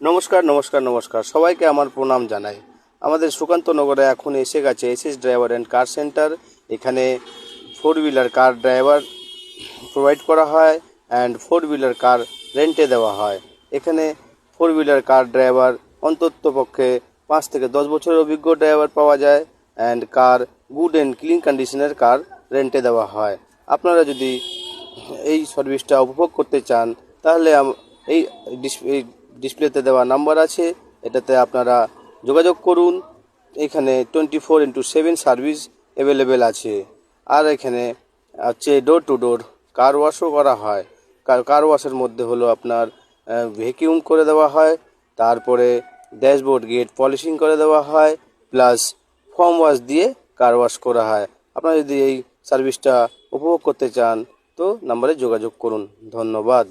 নমস্কার নমস্কার নমস্কার সবাইকে আমার প্রণাম জানাই। আমাদের সুকান্ত নগরে এখন এসে গেছে SS driver and car centre. এখানে 4 হুইলার কার ড্রাইভার প্রোভাইড করা হয় অ্যান্ড 4 হুইলার কার রেন্টে দেওয়া হয়। এখানে 4 হুইলার কার ড্রাইভার অন্ততপক্ষে 5 থেকে 10 বছরের অভিজ্ঞ ড্রাইভার পাওয়া যায় and car good and clean কন্ডিশনের কার রেন্টে দেওয়া হয়। আপনারা যদি এই সার্ভিসটা উপভোগ করতে চান তাহলে এই ডিসপ্লেতে দেওয়া নাম্বার আছে, এটাতে আপনারা যোগাযোগ করুন। এখানে 24x7 সার্ভিস অ্যাভেলেবেল আছে। আর এখানে হচ্ছে ডোর টু ডোর কার ওয়াশও করা হয়। কার ওয়াশের মধ্যে হলো আপনার ভ্যাকিউম করে দেওয়া হয়, তারপরে ড্যাশবোর্ড গেট পলিশিং করে দেওয়া হয়, প্লাস ফোম ওয়াশ দিয়ে কার ওয়াশ করা হয়। আপনারা যদি এই সার্ভিসটা উপভোগ করতে চান তো নাম্বারে যোগাযোগ করুন। ধন্যবাদ।